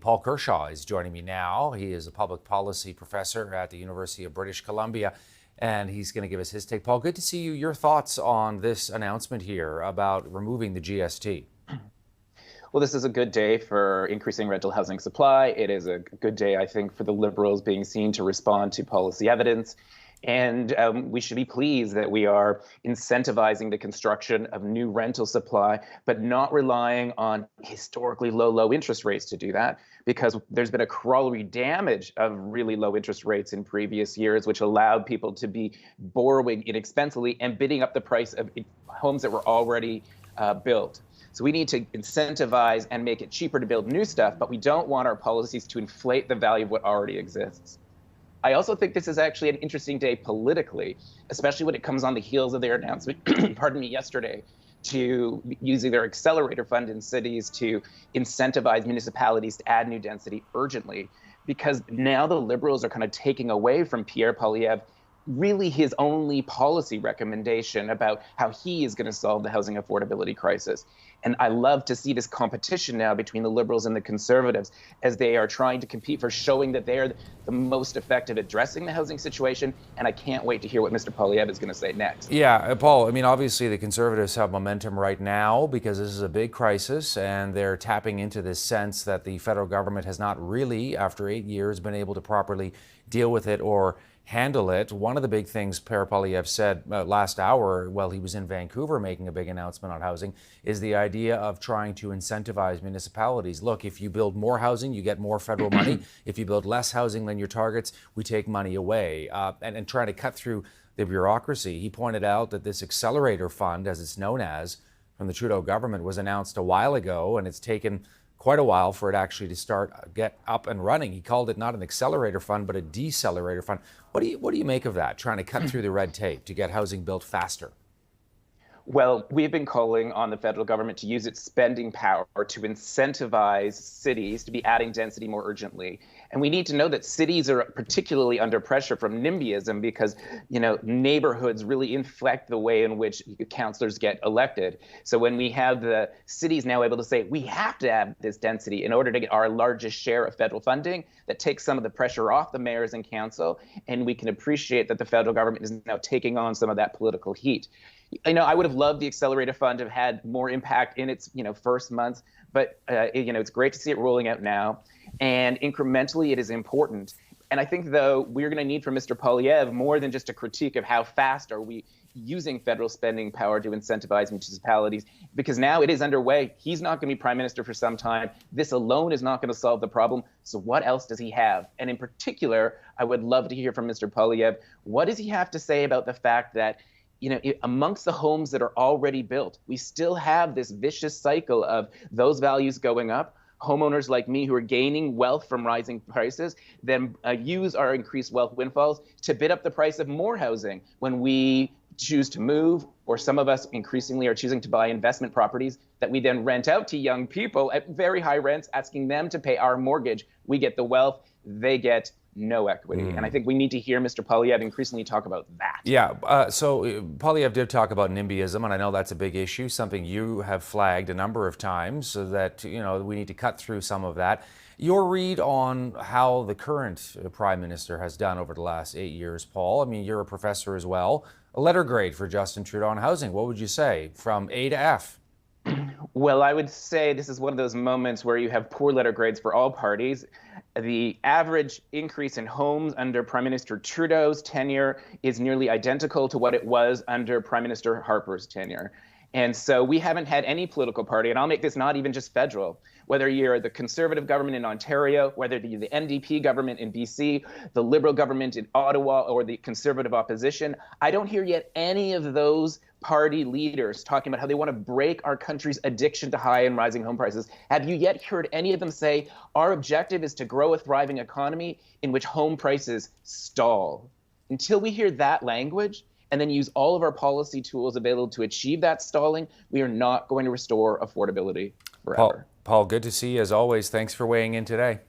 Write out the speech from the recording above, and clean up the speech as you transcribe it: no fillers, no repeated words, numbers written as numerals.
Paul Kershaw is joining me now. He is a public policy professor at the University of British Columbia, and he's going to give us his take. Paul, good to see you. Your thoughts on this announcement here about removing the GST? Well, this is a good day for increasing rental housing supply. It is a good day, I think, for the Liberals being seen to respond to policy evidence. And we should be pleased that we are incentivizing the construction of new rental supply, but not relying on historically low interest rates to do that, because there's been a corollary damage of really low interest rates in previous years, which allowed people to be borrowing inexpensively and bidding up the price of homes that were already built. So we need to incentivize and make it cheaper to build new stuff, but we don't want our policies to inflate the value of what already exists. I also think this is actually an interesting day politically, especially when it comes on the heels of their announcement, yesterday, to using their accelerator fund in cities to incentivize municipalities to add new density urgently, because now the Liberals are kind of taking away from Pierre Poilievre really his only policy recommendation about how he is going to solve the housing affordability crisis. And I love to see this competition now between the Liberals and the Conservatives as they are trying to compete for showing that they are the most effective at addressing the housing situation. And I can't wait to hear what Mr. Poilievre is going to say next. Yeah, Paul, I mean, obviously the Conservatives have momentum right now because this is a big crisis and they're tapping into this sense that the federal government has not really, after 8 years, been able to properly deal with it or handle it. One of the big things Pierre Poilievre said last hour while he was in Vancouver making a big announcement on housing is the idea of trying to incentivize municipalities. Look, if you build more housing, you get more federal money. If you build less housing than your targets, we take money away. And trying to cut through the bureaucracy. He pointed out that this accelerator fund, as it's known as, from the Trudeau government was announced a while ago, and it's taken quite a while for it actually to get up and running. He called it not an accelerator fund, but a decelerator fund. What do you make of that, trying to cut through the red tape to get housing built faster? Well, we've been calling on the federal government to use its spending power to incentivize cities to be adding density more urgently. And we need to know that cities are particularly under pressure from NIMBYism because, neighborhoods really inflect the way in which councillors get elected. So when we have the cities now able to say, we have to have this density in order to get our largest share of federal funding, that takes some of the pressure off the mayors and council. And we can appreciate that the federal government is now taking on some of that political heat. I would have loved the accelerator fund to have had more impact in its, first months, but it's great to see it rolling out now, and incrementally it is important. And I think, though, we're going to need from Mr. Poilievre more than just a critique of how fast are we using federal spending power to incentivize municipalities, because now it is underway. He's not going to be prime minister for some time. This alone is not going to solve the problem. So what else does he have? And in particular, I would love to hear from Mr. Poilievre. What does he have to say about the fact that amongst the homes that are already built, we still have this vicious cycle of those values going up. Homeowners like me who are gaining wealth from rising prices then use our increased wealth windfalls to bid up the price of more housing when we choose to move, or some of us increasingly are choosing to buy investment properties that we then rent out to young people at very high rents, asking them to pay our mortgage. We get the wealth, they get no equity. And I think we need to hear Mr. Poilievre increasingly talk about that. Yeah, so Poilievre did talk about NIMBYism, and I know that's a big issue, something you have flagged a number of times, so that we need to cut through some of that. Your read on how the current Prime Minister has done over the last 8 years, Paul? I mean, you're a professor as well. A letter grade for Justin Trudeau on housing. What would you say, from A to F? Well, I would say this is one of those moments where you have poor letter grades for all parties. The average increase in homes under Prime Minister Trudeau's tenure is nearly identical to what it was under Prime Minister Harper's tenure. And so we haven't had any political party, and I'll make this not even just federal, whether you're the Conservative government in Ontario, whether you're the NDP government in BC, the Liberal government in Ottawa, or the Conservative opposition, I don't hear yet any of those party leaders talking about how they want to break our country's addiction to high and rising home prices. Have you yet heard any of them say, our objective is to grow a thriving economy in which home prices stall? Until we hear that language, and then use all of our policy tools available to achieve that stalling, we are not going to restore affordability forever. Paul, good to see you as always. Thanks for weighing in today.